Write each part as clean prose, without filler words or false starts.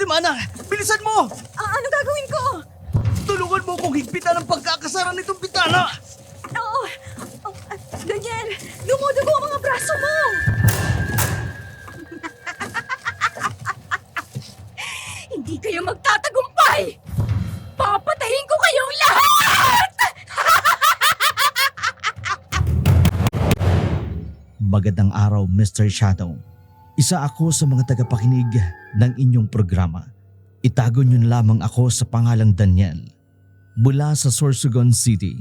Mana, bilisan mo! Ano gagawin ko? Tulungan mo kong higpitan ang pagkakasara nitong bitana! Oo. Daniel, dumudugo ang mga braso mo! Hindi kayo magtatagumpay! Papatayin ko kayong lahat! Magandang araw, Mr. Shadow. Isa ako sa mga tagapakinig ng inyong programa. Itago niyo na lamang ako sa pangalang Daniel. Mula sa Sorsogon City.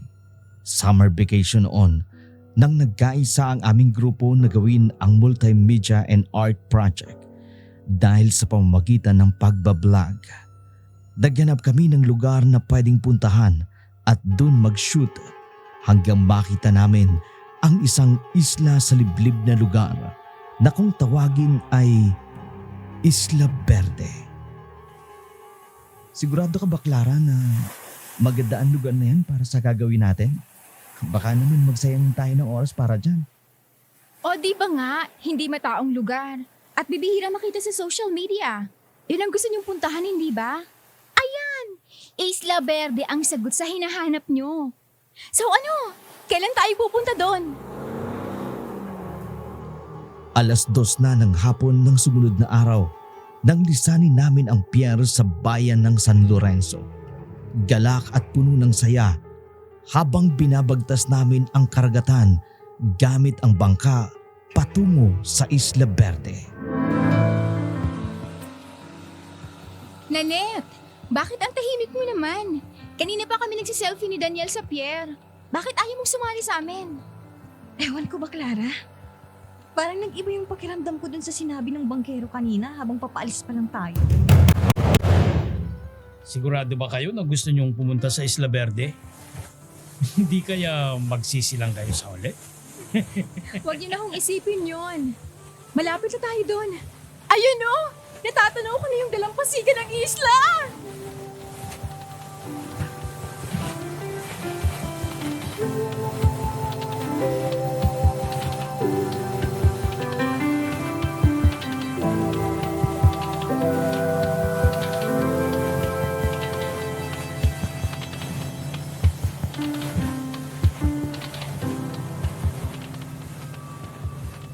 Summer vacation on nang nagkaisa ang aming grupo na gawin ang multimedia and art project dahil sa pamamagitan ng pagbablog. Naghanap kami ng lugar na pwedeng puntahan at dun mag-shoot hanggang makita namin ang isang isla sa liblib na lugar na kung tawagin ay Isla Verde. Sigurado ka ba, Clara, na maganda ang lugar na yan para sa gagawin natin? Baka naman magsayang tayo ng oras para dyan. O di ba nga, hindi mataong lugar. At bibihira makita sa social media. Yun ang gusto niyong puntahan, hindi ba? Ayan! Isla Verde ang sagot sa hinahanap niyo. So ano? Kailan tayo pupunta doon? 2:00 na ng hapon ng sumunod na araw nang lisanin namin ang pier sa bayan ng San Lorenzo. Galak at puno ng saya habang binabagtas namin ang karagatan gamit ang bangka patungo sa Isla Verde. Nanette, bakit ang tahimik mo naman? Kanina pa kami nagsiselfie ni Daniel sa pier. Bakit ayaw mong sumali sa amin? Ewan ko ba, Clara? Parang nag-iba yung pakiramdam ko dun sa sinabi ng bangkero kanina habang papaalis pa lang tayo. Sigurado ba kayo na gusto nyong pumunta sa Isla Verde? Hindi kaya magsisilang kayo sa ulit? Huwag niyo na hong isipin yon. Malapit na tayo doon. Ayun o! Natatanaw ko na yung dalampasigan ng isla!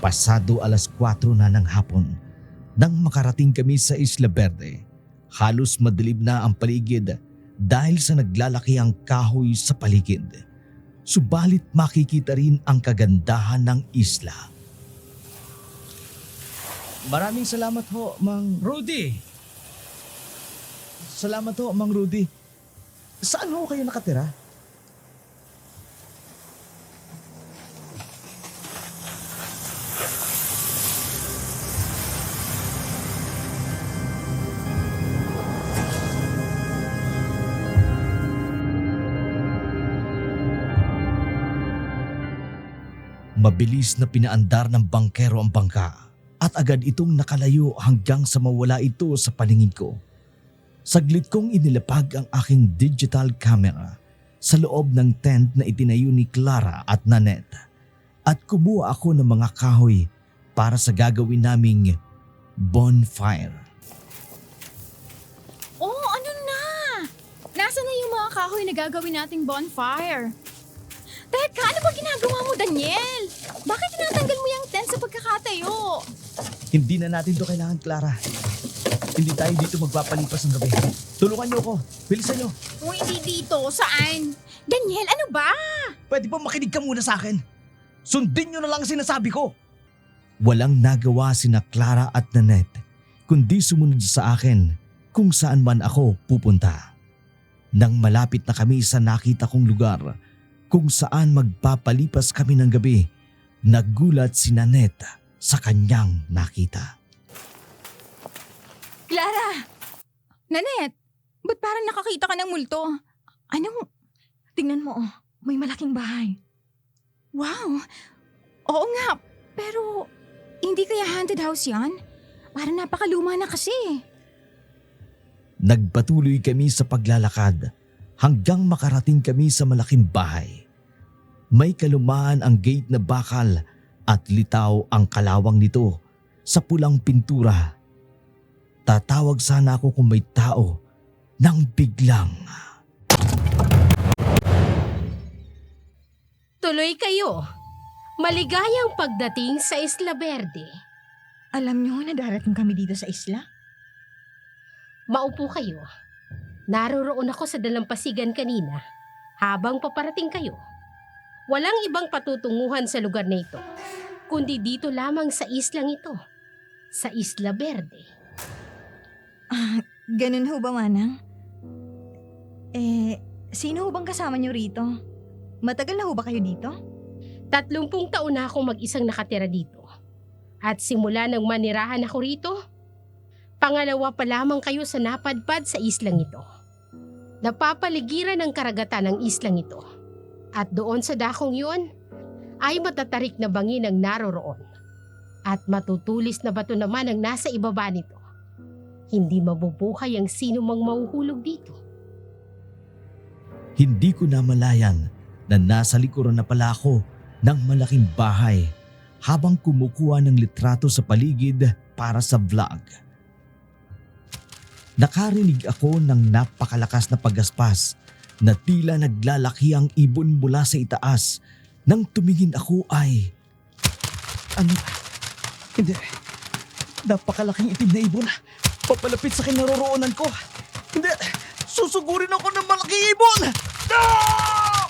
Pasado 4:00 na ng hapon nang makarating kami sa Isla Verde. Halos madilim na ang paligid dahil sa naglalakihang kahoy sa paligid. Subalit makikita rin ang kagandahan ng isla. Maraming salamat ho, Mang... Rudy! Salamat ho, Mang Rudy. Saan ho kayo nakatira? Mabilis na pinaandar ng bangkero ang bangka at agad itong nakalayo hanggang sa mawala ito sa paningin ko. Saglit kong inilapag ang aking digital camera sa loob ng tent na itinayo ni Clara at Nanette at kumuha ako ng mga kahoy para sa gagawin naming bonfire. Oh, ano na? Nasaan na yung mga kahoy na gagawin nating bonfire? Teka, ano ba ginagawa mo, Daniel? Bakit tinatanggal mo yung tent sa pagkakatayo? Hindi na natin to kailangan, Clara. Hindi tayo dito magpapalipas ng gabi. Tulungan niyo ako. Bilisan niyo. Kung hindi dito, saan? Daniel, ano ba? Pwede ba makinig ka muna sa akin? Sundin niyo na lang ang sinasabi ko. Walang nagawa sina Clara at Nanette kundi sumunod sa akin kung saan man ako pupunta. Nang malapit na kami sa nakita kong lugar kung saan magpapalipas kami ng gabi, nagulat si Nanette sa kanyang nakita. Clara! Nanette, ba't parang nakakita ka ng multo? Anong... Tingnan mo, may malaking bahay. Wow! Oo nga, pero hindi kaya haunted house yan? Parang napakaluma na kasi. Nagpatuloy kami sa paglalakad hanggang makarating kami sa malaking bahay. May kalumaan ang gate na bakal at litaw ang kalawang nito sa pulang pintura. Tatawag sana ako kung may tao nang biglang Tuloy kayo. Maligayang pagdating sa Isla Verde. Alam niyo na darating kami dito sa isla? Maupo kayo. Naroroon ako sa dalampasigan kanina habang paparating kayo. Walang ibang patutunguhan sa lugar na ito, kundi dito lamang sa islang ito, sa Isla Verde. Ganun ho ba, Manang? Sino ho bang kasama niyo rito? Matagal na ho ba kayo dito? 30 taon na akong mag-isang nakatira dito. At simula nang manirahan ako rito, pangalawa pa lamang kayo sa napadpad sa islang ito. Napapaligiran ng karagatan ng islang ito. At doon sa dakong yun, ay matatarik na bangin ang naroroon. At matutulis na bato naman ang nasa ibaba nito. Hindi mabubuhay ang sino mang mahuhulog dito. hindi ko namalayan na nasa likuran na pala ako ng malaking bahay habang kumukuha ng litrato sa paligid para sa vlog. Nakarinig ako ng napakalakas na paggaspas na tila naglalaki ang ibon mula sa itaas. Nang tumingin ako ay... Ano? Hindi. Napakalaking itim na ibon. Papalapit sa kinaroroonan ko. Hindi. Susugurin ako ng malaking ibon. Ah!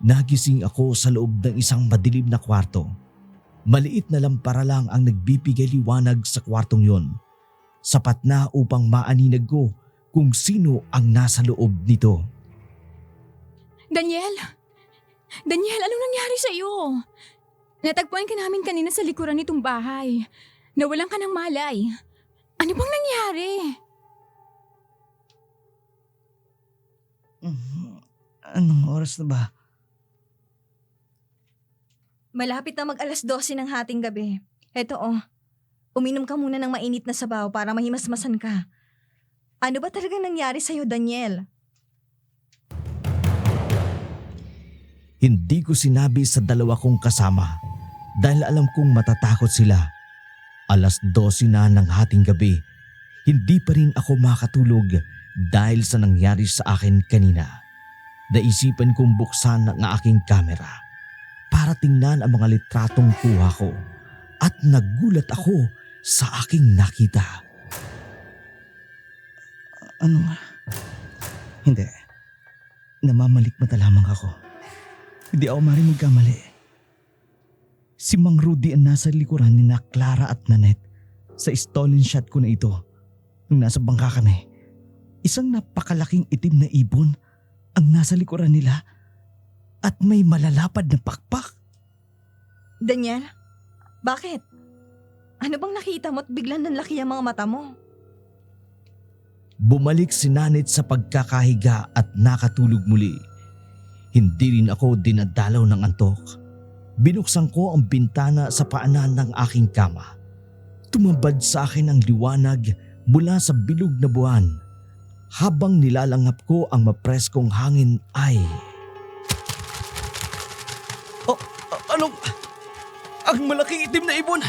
Nagising ako sa loob ng isang madilim na kwarto. Maliit na lampara lang ang nagbibigay liwanag sa kwartong yon. Sapat na upang maaninag ko kung sino ang nasa loob nito. Daniel! Daniel, anong nangyari sa'yo? Natagpuan ka namin kanina sa likuran nitong bahay. Nawalan ka ng malay. Ano bang nangyari? Anong oras na ba? Malapit na mag-alas 12 ng hating gabi. Eto uminom ka muna ng mainit na sabaw para mahimasmasan ka. Ano ba talagang nangyari sa'yo, Daniel? Hindi ko sinabi sa dalawa kong kasama dahil alam kong matatakot sila. Alas 12 na ng hating gabi, hindi pa rin ako makatulog dahil sa nangyari sa akin kanina. Naisipan kong buksan ang aking kamera para tingnan ang mga litratong kuha ko at nagulat ako sa aking nakita. Ano nga? Hindi. Namamalikmata lamang ako. Hindi ako maaaring magkamali. Si Mang Rudy ang nasa likuran ni na Clara at Nanette sa stolen shot ko na ito nung nasa bangka kami. Isang napakalaking itim na ibon ang nasa likuran nila at may malalapad na pakpak. Daniel, bakit? Ano bang nakita mo at biglang nanlaki ang mga mata mo? Bumalik si Nanette sa pagkakahiga at nakatulog muli. Hindi rin ako dinadalaw ng antok. Binuksan ko ang bintana sa paanan ng aking kama. Tumambad sa akin ang liwanag mula sa bilog na buwan. Habang nilalangap ko ang mapreskong hangin ay... Anong... Ang malaking itim na ibon!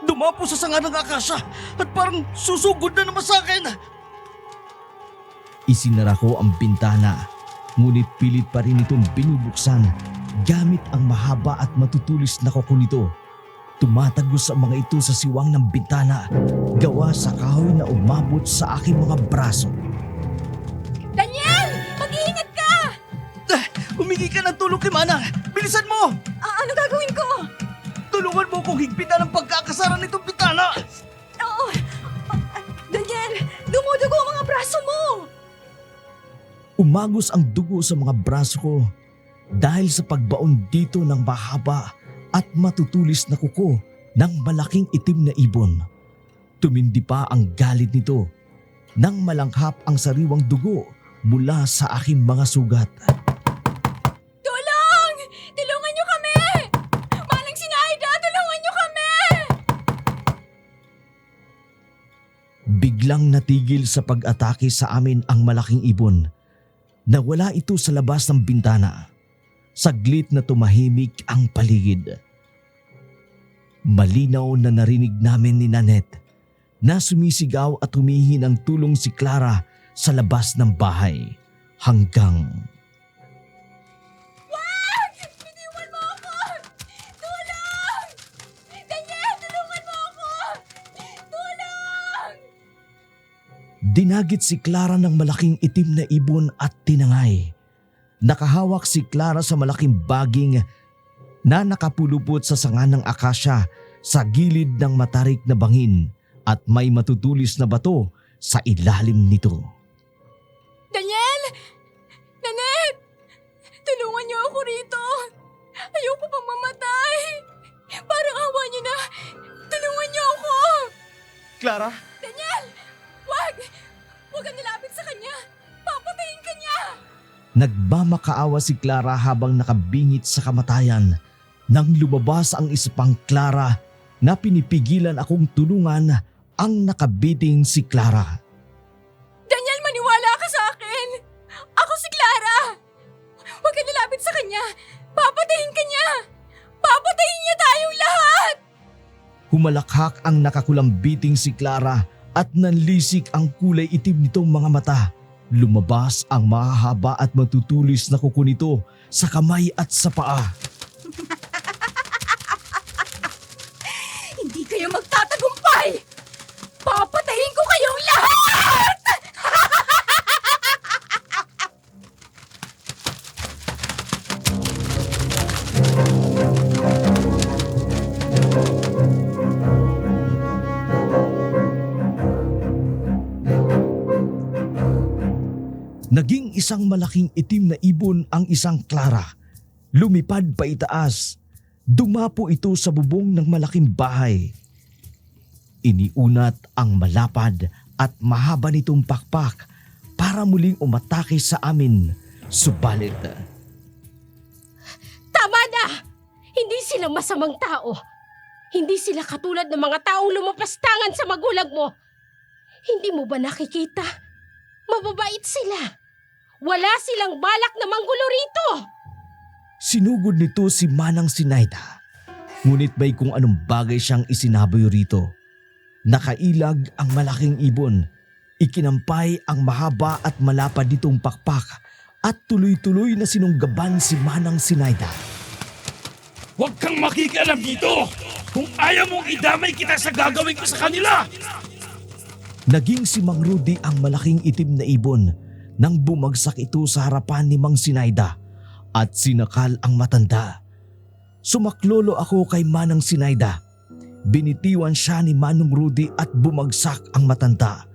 Dumapo sa sanga ng akasya at parang susugod na naman sa akin! Isinara ko ang bintana, ngunit pilit pa rin itong binubuksan gamit ang mahaba at matutulis na kuko nito. Tumatagos ang mga ito sa siwang ng bintana, gawa sa kahoy na umabot sa aking mga braso. Daniel! Mag-iingat ka! Humingi ka ng tulong kay Manang! Bilisan mo! Ano gagawin ko? Tulungan mo kong higpitan ang pagkakasara nitong bintana! Oo! Daniel, dumudugo ang mga braso mo! Umagos ang dugo sa mga braso ko dahil sa pagbaon dito ng mahaba at matutulis na kuko ng malaking itim na ibon. Tumindi pa ang galit nito nang malanghap ang sariwang dugo mula sa aking mga sugat. Tulong! Tulungan niyo kami! Manang Sinaida, tulungan niyo kami! Biglang natigil sa pag-atake sa amin ang malaking ibon. Nawala ito sa labas ng bintana. Saglit na tumahimik ang paligid. Malinaw na narinig namin ni Nanette na sumisigaw at humihingi ng tulong si Clara sa labas ng bahay hanggang Bitiwan mo ako! Tulong! Daniel, tulungan mo ako! Tulong! dinagit si Clara ng malaking itim na ibon at tinangay. Nakahawak si Clara sa malaking baging na nakapulupot sa sanga ng akasya sa gilid ng matarik na bangin at may matutulis na bato sa ilalim nito. Daniel! Nanette! Tulungan niyo ako rito! Ayoko pang mamatay! Parang awa niyo na! Tulungan niyo ako! Clara? Daniel! Wag! Huwag kang nilapit sa kanya! Papatayin ka niya! Nagmamakaawa si Clara habang nakabingit sa kamatayan nang lumabas ang isa pang Clara na pinipigilan akong tulungan ang nakabiting si Clara. Daniel, maniwala ka sa akin! Ako si Clara! Huwag kang nilapit sa kanya! Papatayin ka niya! Papatayin niya tayong lahat! Humalakhak ang nakakulambiting si Clara at nanlisik ang kulay itim nitong mga mata. Lumabas ang mahahaba at matutulis na kuko nito sa kamay at sa paa. Hindi kayo magtatagumpay! Papatayin ko kayong lahat! Naging isang malaking itim na ibon ang isang Clara. Lumipad pa itaas. Dumapo ito sa bubong ng malaking bahay. Iniunat ang malapad at mahaba nitong pakpak para muling umatake sa amin. Subalit, Tama na! Hindi sila masamang tao. Hindi sila katulad ng mga taong lumapastangan sa magulang mo. Hindi mo ba nakikita? Mababait sila. Wala silang balak na manggulo rito. sinugod nito si Manang Sinaida. Ngunit may kung anong bagay siyang isinaboy rito. Nakailag ang malaking ibon. Ikinampay ang mahaba at malapad nitong pakpak at tuloy-tuloy na sinunggaban si Manang Sinaida. Huwag kang makikialam dito! Kung ayaw mong idamay kita sa gagawin ko sa kanila! Naging si Mang Rudy ang malaking itim na ibon nang bumagsak ito sa harapan ni Mang Sinaida at sinakal ang matanda. Sumaklolo ako kay Manang Sinaida. Binitiwan siya ni Manong Rudy at bumagsak ang matanda.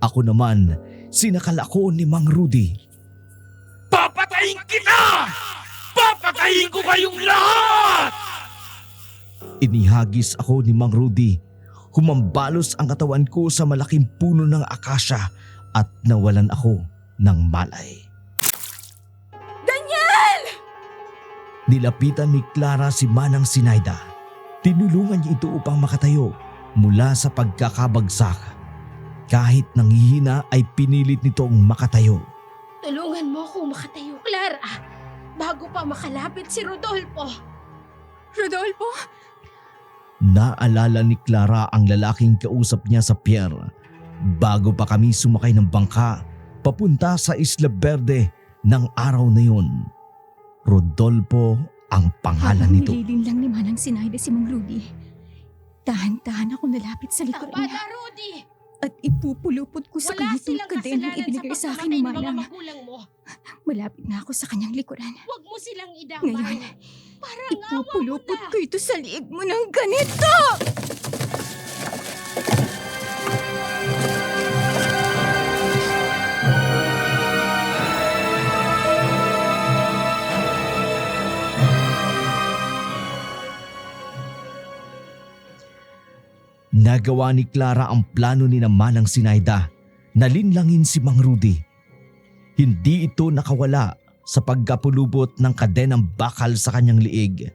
Ako naman, sinakal ako ni Mang Rudy. Papatayin kita! Papatayin ko kayong lahat! Inihagis ako ni Mang Rudy. Humambalos ang katawan ko sa malaking puno ng akasya at nawalan ako ng malay. Daniel! Nilapitan ni Clara si Manang Sinaida. Tinulungan niya ito upang makatayo mula sa pagkakabagsak. Kahit nanghihina ay pinilit nitong makatayo. Tulungan mo akong makatayo, Clara. Bago pa makalapit si Rodolfo. Rodolfo? Naalala ni Clara ang lalaking kausap niya sa pier bago pa kami sumakay ng bangka papunta sa Isla Verde ng araw na yun. Rodolfo ang pangalan Habang nito. nililin lang ni Manang Sinaida si Mang Rudy, dahan-dahan ako nalapit sa likuran Tama niya na, Rudy! at ipupulupot ko sa Wala kanya itong silang kadenang kasalanan ibinigay sa sa akin ni pagkamatay ng mga Manang. magulang mo. Malapit na ako sa kanyang likuran. Huwag mo silang idamay. Ngayon, Parang awa mo ipupulupot na. ko ito sa liig mo ng ganito! Nagawa ni Clara ang plano ni Manang Sinaida na linlangin si Mang Rudy. Hindi ito nakawala sa pagkapulubot ng kadenang bakal sa kanyang liig.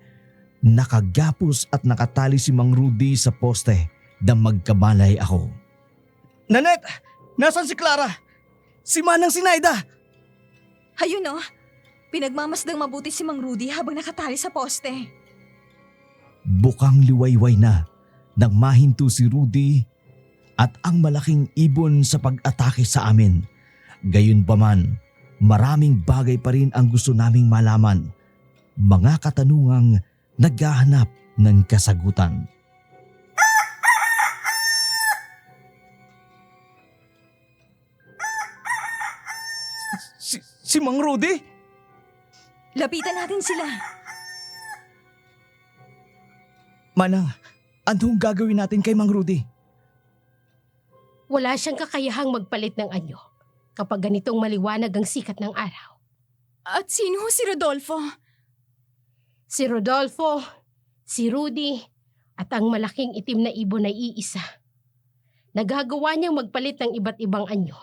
Nakagapos at nakatali si Mang Rudy sa poste na magkabalay ako. Nanette! Nasaan si Clara? Si Manang Sinaida! Ayun oh, pinagmamasdang mabuti si Mang Rudy habang nakatali sa poste. bukang liwayway na nang mahinto si Rudy at ang malaking ibon sa pag-atake sa amin. Gayunpaman, maraming bagay pa rin ang gusto naming malaman. Mga katanungang naghahanap ng kasagutan. Si Mang Rudy? Lapitan natin sila. Manang, anong gagawin natin kay Mang Rudy? Wala siyang kakayahang magpalit ng anyo kapag ganitong maliwanag ang sikat ng araw. At sino si Rodolfo? Si Rodolfo, si Rudy, at ang malaking itim na ibon ay iisa. Nagagawa niyang magpalit ng iba't ibang anyo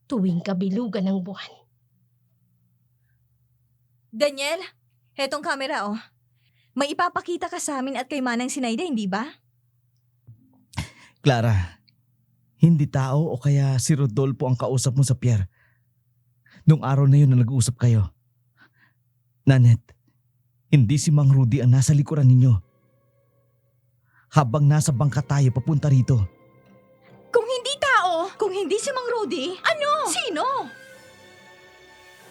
tuwing kabilugan ng buwan. Daniel, hetong camera oh. May ipapakita ka sa amin at kay Manang Sinaida, hindi ba? Clara, hindi tao o kaya si Rodolfo ang kausap mo sa pier. Nung araw na yun na nag-uusap kayo. Nanet, hindi si Mang Rudy ang nasa likuran ninyo. Habang nasa bangka tayo papunta rito. Kung hindi tao, Kung hindi si Mang Rudy, ano? sino?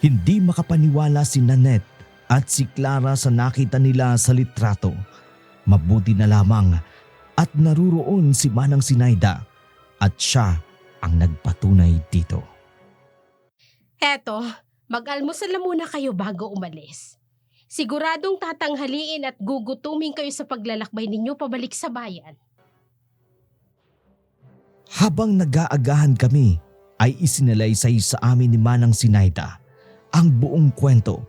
Hindi makapaniwala si Nanette at si Clara sa nakita nila sa litrato. Mabuti na lamang at naruroon si Manang Sinaida at siya ang nagpatunay dito. Eto, mag-almusal na muna kayo bago umalis. Siguradong tatanghaliin at gugutumin kayo sa paglalakbay ninyo pabalik sa bayan. Habang nag-aagahan kami, ay isinalaysay sa amin ni Manang Sinaida ang buong kwento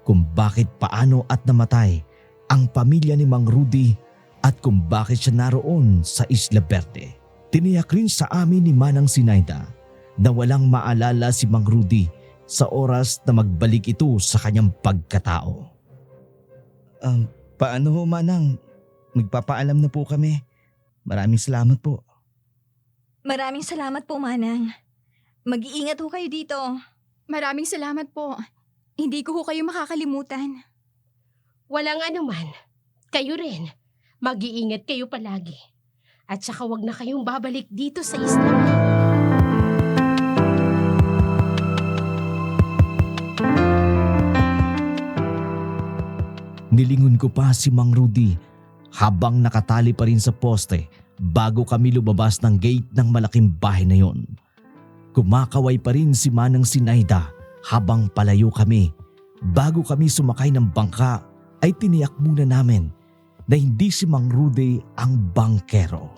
kung bakit paano at namatay ang pamilya ni Mang Rudy at kung bakit siya naroon sa Isla Verde. Tiniyak rin sa amin ni Manang Sinaida na walang maalala si Mang Rudy sa oras na magbalik ito sa kanyang pagkatao. Paano ho, Manang? Magpapaalam na po kami. Maraming salamat po. Maraming salamat po, Manang. Mag-iingat ho kayo dito. Maraming salamat po. Hindi ko ho kayo makakalimutan. Walang anuman. Kayo rin. Mag-iingat kayo palagi. At saka wag na kayong babalik dito sa isla. Nilingon ko pa si Mang Rudy habang nakatali pa rin sa poste bago kami lumabas ng gate ng malaking bahay na yon. Kumakaway pa rin si Manang Sinaida habang palayo kami. Bago kami sumakay ng bangka ay tiniyak muna namin na hindi si Mang Rudy ang bangkero.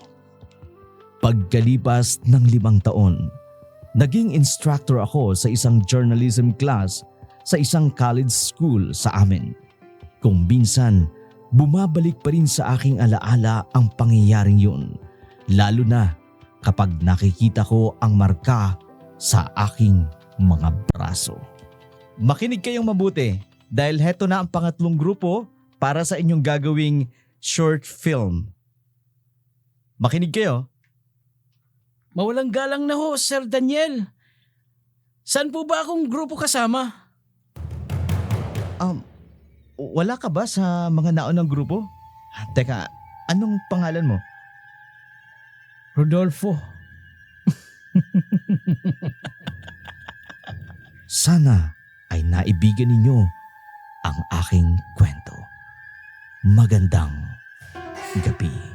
Pagkalipas ng 5 taon, naging instructor ako sa isang journalism class sa isang college school sa amin. Kung minsan, bumabalik pa rin sa aking alaala ang pangyayaring yun, lalo na kapag nakikita ko ang marka sa aking mga braso. Makinig kayong mabuti dahil heto na ang pangatlong grupo para sa inyong gagawing short film. Makinig kayo. Mawalang galang na ho, Sir Daniel. Saan po ba akong grupo kasama? Wala ka ba sa mga naunang grupo? Teka, anong pangalan mo? Rodolfo. Sana ay naibigan ninyo ang aking kwento. Magandang gabi.